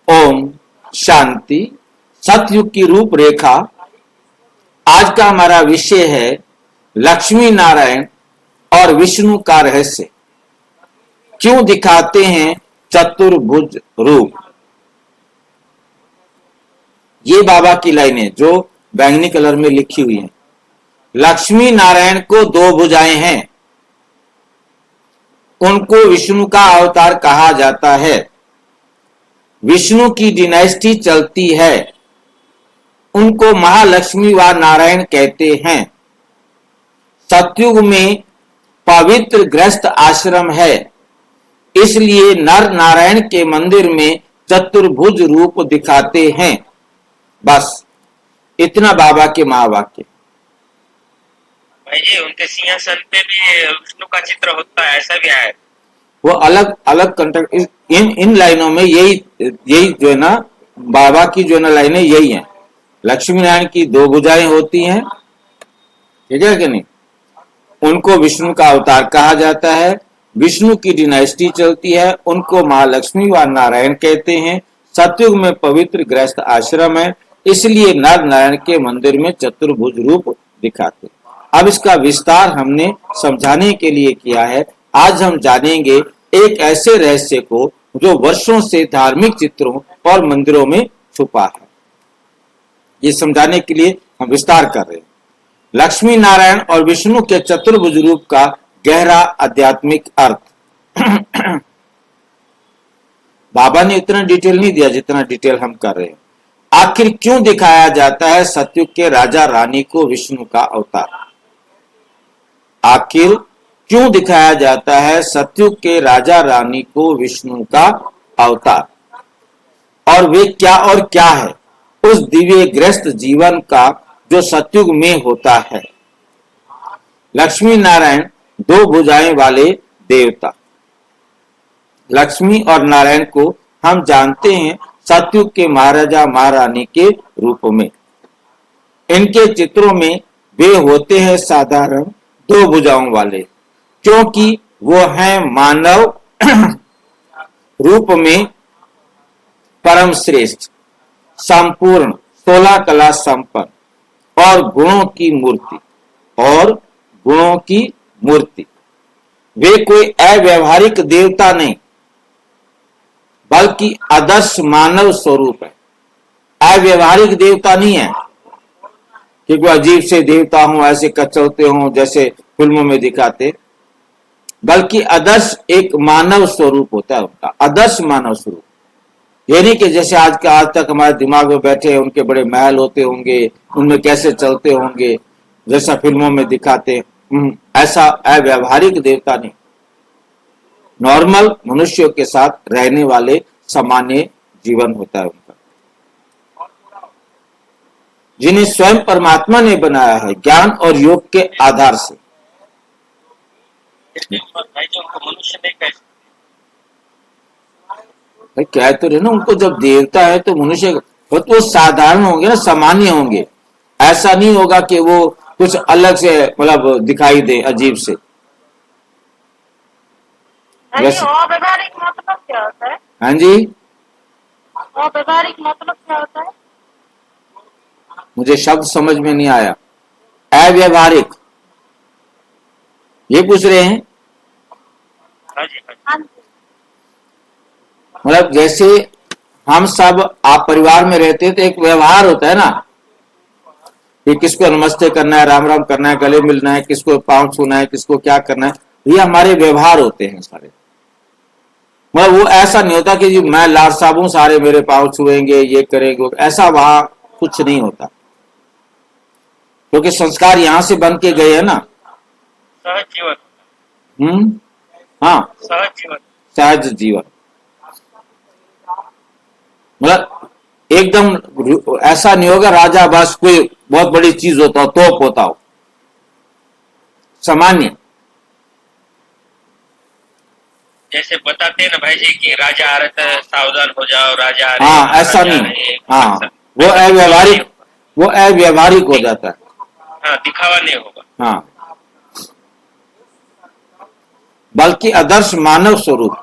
ओम शांति। सतयुग की रूपरेखा। आज का हमारा विषय है लक्ष्मी नारायण और विष्णु का रहस्य। क्यों दिखाते हैं चतुर्भुज रूप। ये बाबा की लाइनें जो बैंगनी कलर में लिखी हुई हैं। लक्ष्मी नारायण को दो भुजाएं हैं, उनको विष्णु का अवतार कहा जाता है। विष्णु की डिनाइस्टी चलती है, उनको महालक्ष्मी व नारायण कहते हैं। सतयुग में पवित्र गृहस्थ आश्रम है, इसलिए नर नारायण के मंदिर में चतुर्भुज रूप दिखाते हैं। बस इतना बाबा के महावाक्य। भाई जी, उनके सिंहासन पे भी विष्णु का चित्र होता है, ऐसा भी है। वो अलग अलग कंटेक्ट इन लाइनों में यही जो है ना, बाबा की जो है ना लाइनें यही हैं। लक्ष्मी नारायण की दो भुजाएं होती हैं, ठीक है कि नहीं। उनको विष्णु का अवतार कहा जाता है। विष्णु की डिनाइस्टी चलती है, उनको महालक्ष्मी व नारायण कहते हैं। सतयुग में पवित्र गृहस्थ आश्रम है, इसलिए नर नारायण के मंदिर में चतुर्भुज रूप दिखाते। अब इसका विस्तार हमने समझाने के लिए किया है। आज हम जानेंगे एक ऐसे रहस्य को जो वर्षों से धार्मिक चित्रों और मंदिरों में छुपा है। ये समझाने के लिए हम विस्तार कर रहे हैं। लक्ष्मी नारायण और विष्णु के चतुर्भुज रूप का गहरा आध्यात्मिक अर्थ। बाबा ने इतना डिटेल नहीं दिया जितना डिटेल हम कर रहे हैं। आखिर क्यों दिखाया जाता है सतयुग के राजा रानी को विष्णु का अवतार। आखिर क्यों दिखाया जाता है सतयुग के राजा रानी को विष्णु का अवतार, और वे क्या और क्या है उस दिव्य गृहस्थ जीवन का जो सतयुग में होता है। लक्ष्मी नारायण दो भुजाएं वाले देवता। लक्ष्मी और नारायण को हम जानते हैं सतयुग के महाराजा महारानी के रूप में। इनके चित्रों में वे होते हैं साधारण दो भुजाओं वाले, क्योंकि वो हैं मानव रूप में परम श्रेष्ठ, संपूर्ण, 16 कला संपन्न और गुणों की मूर्ति। वे कोई अव्यवहारिक देवता नहीं, बल्कि आदर्श मानव स्वरूप है। अव्यवहारिक देवता नहीं है कि कोई अजीब से देवता हो, ऐसे कचौते हों जैसे फिल्मों में दिखाते, बल्कि आदर्श एक मानव स्वरूप होता है उनका, आदर्श मानव स्वरूप। ये नहीं कि जैसे आज तक हमारे दिमाग में बैठे उनके बड़े महल होते होंगे, उनमें कैसे चलते होंगे जैसा फिल्मों में दिखाते। ऐसा अव्यवहारिक देवता नहीं, नॉर्मल मनुष्यों के साथ रहने वाले सामान्य जीवन होता है उनका, जिन्हें स्वयं परमात्मा ने बनाया है ज्ञान और योग के आधार से। भाई जी, उनको मनुष्य नहीं कह सकते। भाई क्या तो रहे ना, उनको जब देवता है तो मनुष्य तो साधारण होंगे ना, सामान्य होंगे। ऐसा नहीं होगा कि वो कुछ अलग से मतलब दिखाई दे अजीब से। अव्यवहारिक मतलब क्या होता है? हाँ जी, अव्यवहारिक मतलब क्या होता है? मुझे शब्द समझ में नहीं आया। अव्यवहारिक ये पूछ रहे हैं। हाँ जी, हाँ जी। हाँ जी। मतलब जैसे हम सब आप परिवार में रहते हैं तो एक व्यवहार होता है ना, कि किसको नमस्ते करना है, राम राम करना है, गले मिलना है, किसको पांव छूना है, किसको क्या करना है। ये हमारे व्यवहार होते हैं सारे। मतलब वो ऐसा नहीं होता कि जी मैं लाड साहब हूं, सारे मेरे पांव छुएंगे, ये करेंगे, ऐसा वहां कुछ नहीं होता, क्योंकि संस्कार यहां से बन के गए हैं ना। सहज जीवन। हाँ, सहज जीवन। सहज जीवन। मतलब एकदम ऐसा नहीं होगा राजा बस कोई बहुत बड़ी चीज होता हो, तोप होता हो, सामान्य। जैसे बताते हैं ना भाई जी कि राजा आ रहा है, सावधान हो जाओ, राजा आ रहे। हाँ, ऐसा नहीं। हाँ, वो अव्यवहारिक हो जाता है। हाँ, दिखावा नहीं होगा। हाँ, बल्कि आदर्श मानव स्वरूप।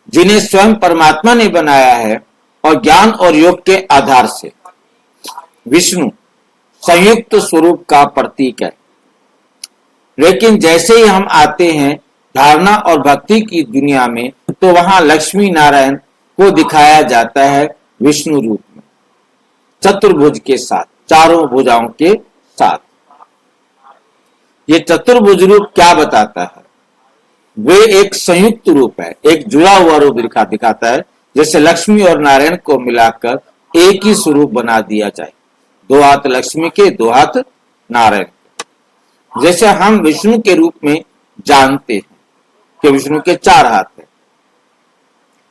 जिन्हें स्वयं परमात्मा ने बनाया है, और ज्ञान और योग के आधार से विष्णु संयुक्त स्वरूप का प्रतीक है। लेकिन जैसे ही हम आते हैं धारणा और भक्ति की दुनिया में, तो वहां लक्ष्मी नारायण को दिखाया जाता है विष्णु रूप में, चतुर्भुज के साथ, चारों भुजाओं के साथ। ये चतुर्भुज रूप क्या बताता है? वे एक संयुक्त रूप है, एक जुड़ा हुआ रूप दिखाता है, जैसे लक्ष्मी और नारायण को मिलाकर एक ही स्वरूप बना दिया जाए, दो हाथ लक्ष्मी के, दो हाथ नारायण के। जैसे हम विष्णु के रूप में जानते हैं कि विष्णु के चार हाथ हैं,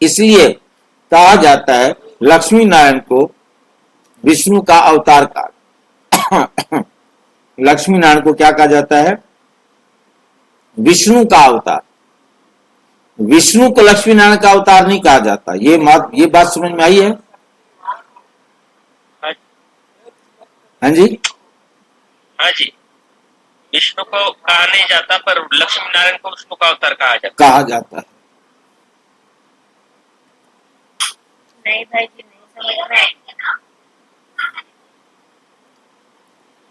इसलिए कहा जाता है लक्ष्मी नारायण को विष्णु का अवतार कहा। लक्ष्मी नारायण को क्या कहा जाता है? विष्णु का अवतार। विष्णु को लक्ष्मी नारायण का अवतार नहीं कहा जाता। ये बात समझ में आई है? हाँ जी, हाँ जी। विष्णु को कहा नहीं जाता, पर लक्ष्मी नारायण को विष्णु का अवतार कहा जाता है। नहीं भाई जी, नहीं समझ में आया।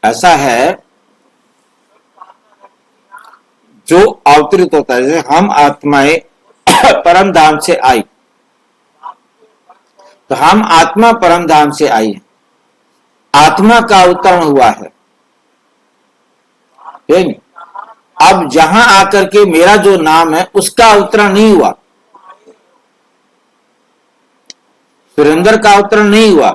ऐसा है, जो अवतरित होता है, जैसे हम आत्माएं परम धाम से आई, तो हम आत्मा परम धाम से आई है, आत्मा का अवतरण हुआ है। अब जहां आकर के मेरा जो नाम है उसका अवतरण नहीं हुआ, सुरेंद्र का अवतरण नहीं हुआ,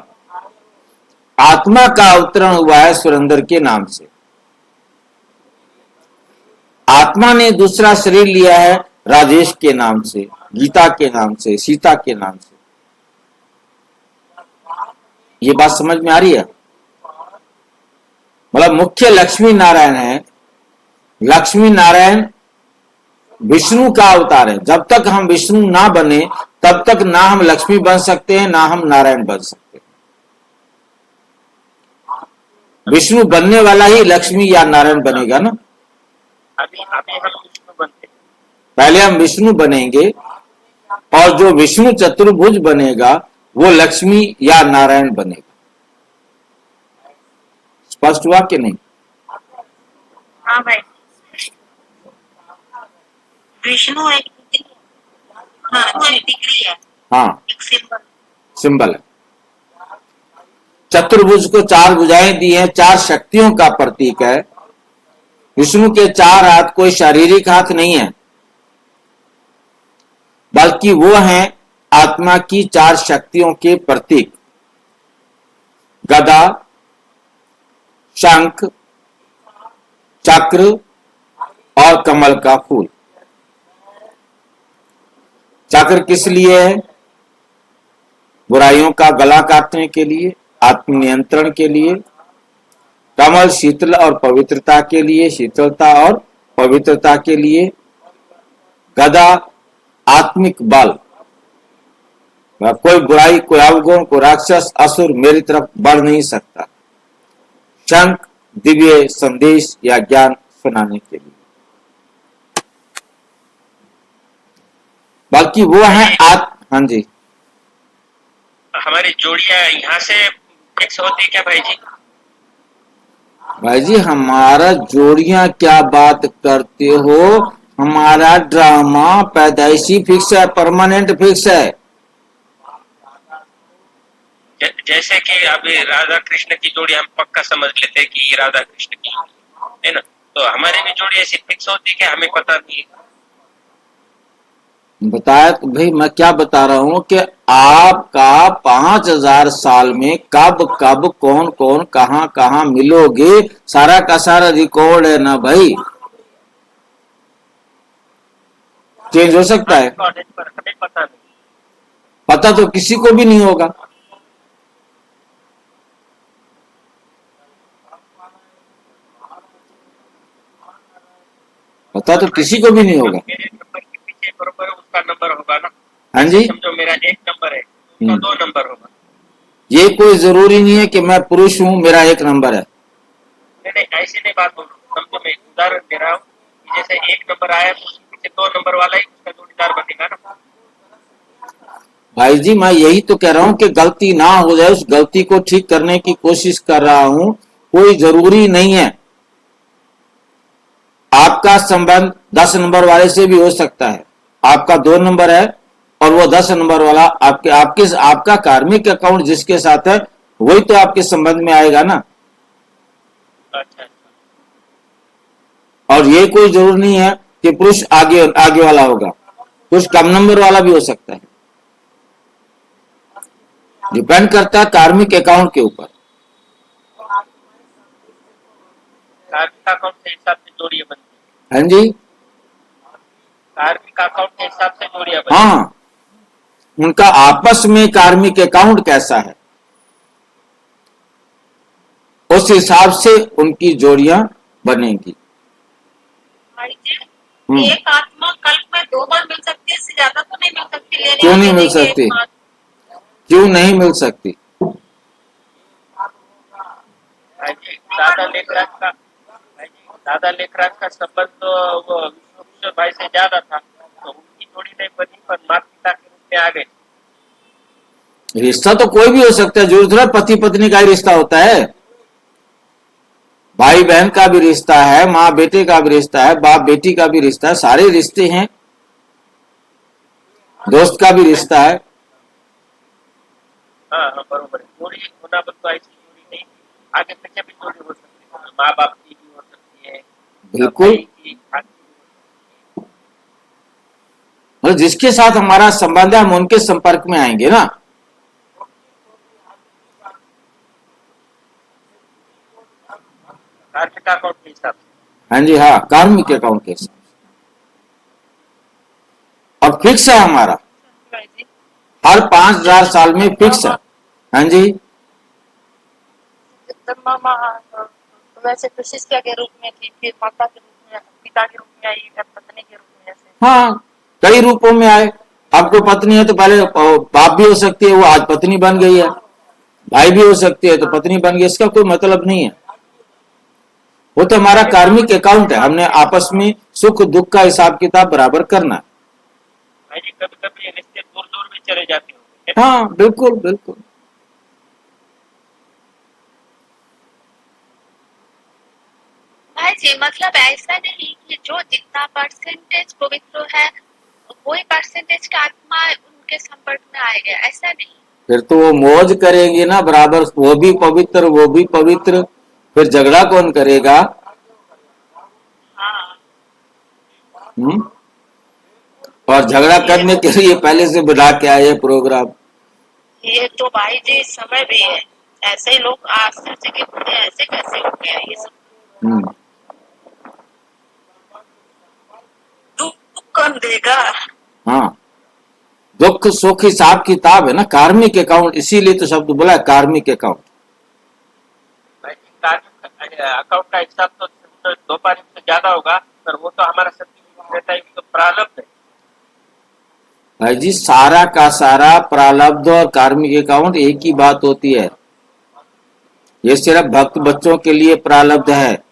आत्मा का अवतरण हुआ है सुरेंद्र के नाम से। आत्मा ने दूसरा शरीर लिया है राजेश के नाम से, गीता के नाम से, सीता के नाम से। ये बात समझ में आ रही है? मतलब मुख्य लक्ष्मी नारायण है। लक्ष्मी नारायण विष्णु का अवतार है। जब तक हम विष्णु ना बने तब तक ना हम लक्ष्मी बन सकते हैं, ना हम नारायण बन सकते हैं। विष्णु बनने वाला ही लक्ष्मी या नारायण बनेगा ना। अभी हम विष्णु बनते हैं। पहले हम विष्णु बनेंगे, और जो विष्णु चतुर्भुज बनेगा वो लक्ष्मी या नारायण बनेगा। स्पष्ट हुआ कि नहीं? हाँ भाई, विष्णु एक डिग्री है। हाँ, वो एक डिग्री है। हाँ, एक सिंबल है। चतुर्भुज को चार भुजाएं दी हैं, चार शक्तियों का प्रतीक है। विष्णु के चार हाथ कोई शारीरिक हाथ नहीं है, बल्कि वो हैं आत्मा की चार शक्तियों के प्रतीक। गदा, शंख, चक्र और कमल का फूल। चक्र किस लिए है? बुराइयों का गला काटने के लिए, आत्म नियंत्रण के लिए। कमल शीतल और पवित्रता के लिए, शीतलता और पवित्रता के लिए। गदा आत्मिक बल, कोई बुराई, कोई अवगुण, कोई राक्षस, असुर मेरी तरफ बढ़ नहीं सकता। शंख दिव्य संदेश या ज्ञान सुनाने के लिए। बाकी वो है हाँ जी, हमारी जोड़ियां यहाँ से फिक्स होती है क्या भाई जी? भाई जी हमारा जोड़ियां क्या बात करते हो? हमारा ड्रामा पैदाइशी फिक्स है, परमानेंट फिक्स है। जैसे कि अभी राधा कृष्ण की जोड़ी हम पक्का समझ लेते हैं कि ये राधा कृष्ण की है ना, तो हमारी भी जोड़ी ऐसी फिक्स होती है कि हमें पता नहीं है। बताया तो भाई, मैं क्या बता रहा हूं कि आपका 5000 साल में कब कब कौन कौन कहां कहां मिलोगे, सारा का सारा रिकॉर्ड है ना भाई। चेंज हो सकता है? हमें पता नहीं। पता तो किसी को भी नहीं होगा। पता तो किसी को भी नहीं होगा। मेरे नंबर के पीछे बरोबर उसका नंबर होगा ना। हाँ जी, समझो मेरा एक नंबर है, उसका 2 नंबर होगा। ये कोई जरूरी नहीं है कि मैं पुरुष हूं मेरा एक नंबर है। नहीं, ऐसी नहीं बात बोल रहा हूँ। समझो मैं उदाहरण दे रहा हूँ, जैसे एक नंबर आया तो उसके पीछे 2 नंबर वाला ही उसका जोड़ीदार बनेगा ना। भाई जी मैं यही तो कह रहा हूं कि गलती ना हो जाए, उस गलती को ठीक करने की कोशिश कर रहा हूं। कोई जरूरी नहीं है, आपका संबंध 10 नंबर वाले से भी हो सकता है। आपका 2 नंबर है और वो 10 नंबर वाला आपका कार्मिक अकाउंट जिसके साथ है वही तो आपके संबंध में आएगा ना। अच्छा। और ये कोई जरूर नहीं है कि पुरुष आगे आगे वाला होगा, पुरुष कम नंबर वाला भी हो सकता है। डिपेंड करता है कार्मिक अकाउंट के ऊपर। कार्मिक अकाउंट के हिसाब से जोड़ियां बनती हाँ जी, है। कार्मिक अकाउंट के हिसाब से जोड़ियां बनती हाँ, उनका आपस में कार्मिक अकाउंट कैसा है उस हिसाब से उनकी जोड़ियां बनेंगी। भाई जी, हम्म। एक आत्मा कल्प में 2 बार मिल सकती है, इससे ज्यादा तो नहीं मिल सकती। लेने क्यों नहीं देने मिल की सकती? एक आत्मा। क्यों नहीं मिल सकती? है जी। दादा लेखराज का संबंध तो वो विश्व भाई से ज्यादा था, तो उनकी जोड़ी नहीं बनी, पर माता पिता के रूप में आ गए। रिश्ता तो कोई भी हो सकता है, जरूर थोड़ा पति पत्नी का ही रिश्ता होता है। भाई बहन का भी रिश्ता है, माँ बेटे का भी रिश्ता है, बाप बेटी का भी रिश्ता है, सारे रिश्ते हैं। दोस्त का भी रिश्ता है। हाँ हाँ, बरोबर है। जोड़ी होना तो ऐसी जोड़ी नहीं, आगे पीछे भी जोड़ी हो सकती है, माँ बाप की भी हो सकती है, बिल्कुल, भाई की, भाभी की। मतलब जिसके साथ हमारा संबंध है हम उनके संपर्क में आएंगे ना। कार्मिक अकाउंट के हिसाब से। हाँ जी, हाँ, कार्मिक अकाउंट के हिसाब से। और फिक्स है हमारा, भाई जी, हर 5000 साल में फिक्स है। हाँ जी, जब मामा वैसे तो शिष्या के रूप में थी, फिर माता के रूप में, पिता के रूप में आई, फिर पत्नी के रूप में, ऐसे। हाँ, कई रूपों में आए। आपको पत्नी है तो पहले बाप भी हो सकती है, वो आज पत्नी बन गई है। भाई भी हो सकती है तो पत्नी बन गई, इसका कोई मतलब नहीं है। वो तो हमारा कार्मिक अकाउंट है, हमने आपस में सुख दुख का हिसाब किताब बराबर करना है। भाई जी, कभी कभी ये रिश्ते दूर दूर में चले जाते होंगे। हाँ, बिल्कुल बिल्कुल। भाई जी, मतलब ऐसा नहीं कि जो जितना परसेंटेज पवित्र है वही परसेंटेज का आत्मा उनके संपर्क में आएगा, ऐसा नहीं। फिर तो वो मौज करेंगे ना बराबर, वो भी पवित्र वो भी पवित्र, फिर झगड़ा कौन करेगा? हाँ, और झगड़ा करने के लिए पहले से बना के आए प्रोग्राम। ये तो भाई जी समय भी है। ऐसे ही लोग आश्चर्य के होते हैं, ऐसे कैसे हो गया ये सब। हम्म, दुख कौन देगा? हाँ, दुख सुख हिसाब किताब है ना, कार्मिक अकाउंट, इसीलिए तो शब्द बोला है कार्मिक अकाउंट। भाई जी, कार्मिक अकाउंट का हिसाब तो 2 पानी से ज्यादा होगा, पर वो तो हमारा सत्य रहता है, तो प्रारब्ध है। भाई जी, सारा का सारा प्रारब्ध और कार्मिक अकाउंट एक ही बात होती है। ये सिर्फ भक्त बच्चों के लिए प्रारब्ध है,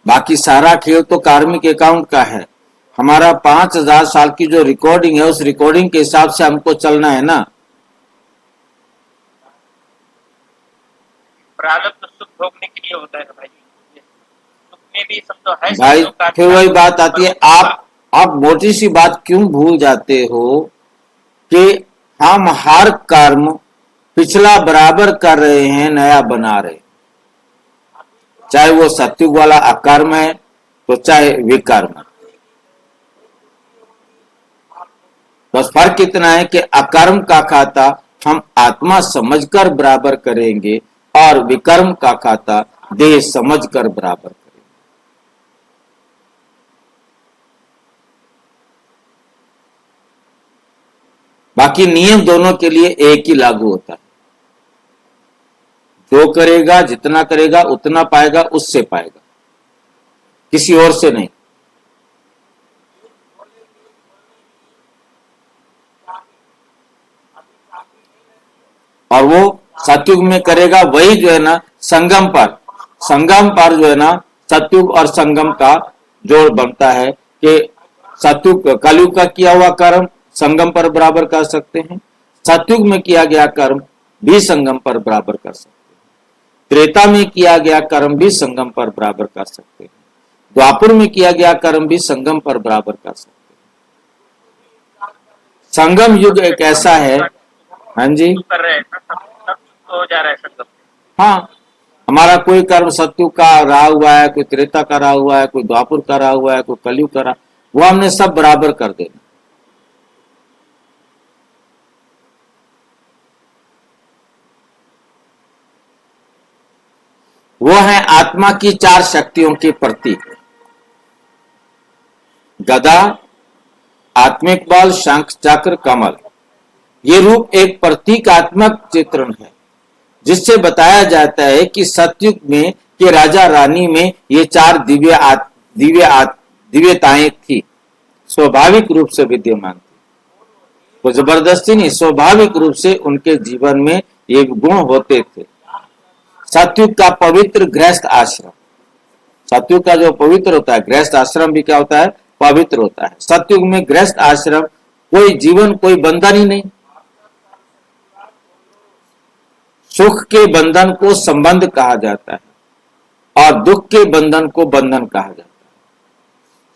बाकी सारा खेल तो कार्मिक अकाउंट का है। हमारा 5000 साल की जो रिकॉर्डिंग है उस रिकॉर्डिंग के हिसाब से हमको चलना है ना। प्रारब्ध तो सुख भोगने के लिए होता है ना भाई जी। सुख में भी समझो है भाई सब लोग फिर वही बात आती है, आप मोटी सी बात क्यों भूल जाते हो कि हम हर कर्म पिछला बराबर कर रहे हैं, नया बना रहे, चाहे वो सत्युग वाला अकर्म है तो चाहे विकर्म। बस फर्क इतना है कि अकर्म का खाता हम आत्मा समझकर बराबर करेंगे और विकर्म का खाता देह समझकर बराबर करेंगे। बाकी नियम दोनों के लिए एक ही लागू होता है। जो करेगा जितना करेगा उतना पाएगा, उससे पाएगा, किसी और से नहीं। और वो सतयुग में करेगा वही जो है ना संगम पर जो है ना सतयुग और संगम का जोड़ बनता है कि सत्युग कलयुग का किया हुआ कर्म संगम पर बराबर कर सकते हैं, सत्युग में किया गया कर्म भी संगम पर बराबर कर सकते हैं, त्रेता में किया गया कर्म भी संगम पर बराबर कर सकते हैं, द्वापर में किया गया कर्म भी संगम पर बराबर कर सकते हैं। संगम युग एक ऐसा है, हाँ जी, कर रहे हैं सब हो जा रहा है संगम। हाँ, हमारा कोई कर्म सत्युग का रहा हुआ है, कोई त्रेता का रहा हुआ है, कोई द्वापर का रहा हुआ है, कोई कलयुग का रहा, वो हमने सब बराबर कर देना। वो है आत्मा की 4 शक्तियों के प्रतीक, गदा, आत्मिक बल, शंख, चक्र, कमल। ये रूप एक प्रतीकात्मक चित्रण है जिससे बताया जाता है कि सतयुग में के राजा रानी में ये 4 दिव्यताएं थी, स्वाभाविक रूप से विद्यमान थी, वो जबरदस्ती नहीं, स्वाभाविक रूप से उनके जीवन में ये गुण होते थे। सतयुग का पवित्र गृहस्थ आश्रम, सतयुग का जो पवित्र होता है, गृहस्थ आश्रम भी क्या होता है, पवित्र होता है। सतयुग में गृहस्थ आश्रम कोई जीवन, कोई बंधन ही नहीं, सुख के बंधन को संबंध कहा जाता है और दुख के बंधन को बंधन कहा जाता है।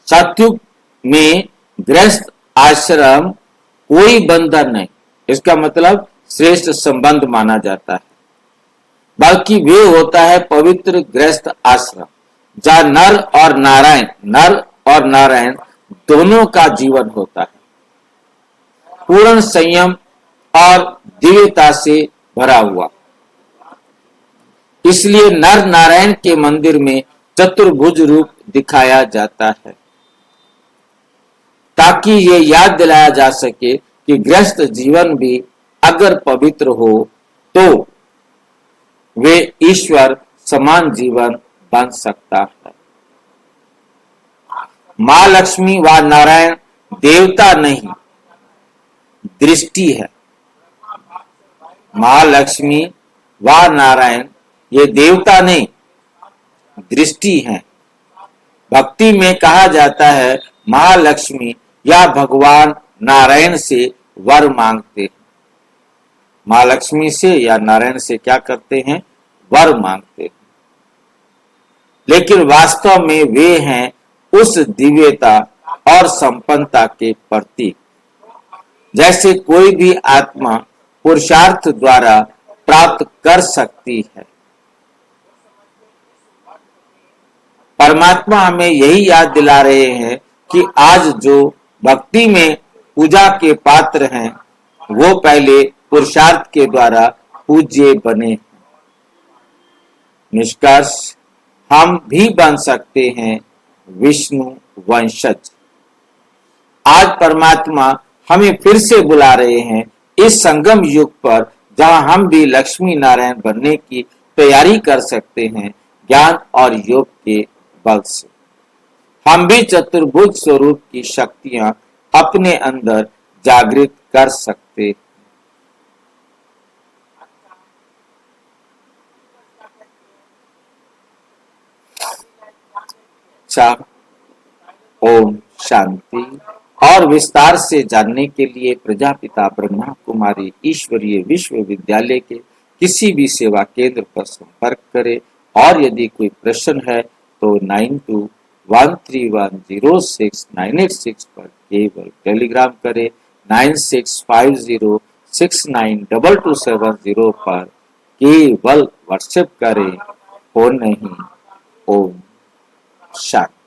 सतयुग में गृहस्थ आश्रम कोई बंधन नहीं, इसका मतलब श्रेष्ठ संबंध माना जाता है, बल्कि वे होता है पवित्र गृहस्थ आश्रम जहां नर और नारायण दोनों का जीवन होता है, पूर्ण संयम और दिव्यता से भरा हुआ। इसलिए नर नारायण के मंदिर में चतुर्भुज रूप दिखाया जाता है ताकि ये याद दिलाया जा सके कि गृहस्थ जीवन भी अगर पवित्र हो तो वे ईश्वर समान जीवन बन सकता है। मां लक्ष्मी व नारायण देवता नहीं, दृष्टि है। मां लक्ष्मी व नारायण ये देवता नहीं, दृष्टि है। भक्ति में कहा जाता है महालक्ष्मी या भगवान नारायण से वर मांगते हैं, महालक्ष्मी से या नारायण से क्या करते हैं, वर मांगते हैं, लेकिन वास्तव में वे हैं उस दिव्यता और संपन्नता के प्रतीक। जैसे कोई भी आत्मा पुरुषार्थ द्वारा प्राप्त कर सकती है। परमात्मा हमें यही याद दिला रहे हैं कि आज जो भक्ति में पूजा के पात्र हैं वो पहले पुरुषार्थ के द्वारा पूज्य बने। निष्कर्ष, हम भी बन सकते हैं विष्णु वंशज। आज परमात्मा हमें फिर से बुला रहे हैं इस संगम युग पर जहां हम भी लक्ष्मी नारायण बनने की तैयारी कर सकते हैं ज्ञान और योग के बल से। हम भी चतुर्भुज स्वरूप की शक्तियां अपने अंदर जागृत कर सकते हैं। ओम शांति। और विस्तार से जानने के लिए प्रजापिता ब्रह्मा कुमारी ईश्वरीय विश्वविद्यालय के किसी भी सेवा केंद्र पर संपर्क करें और यदि कोई प्रश्न है तो 9213106986 पर केवल टेलीग्राम करें, 9650692270 पर केवल व्हाट्सएप करें, फोन नहीं। ओम शांति।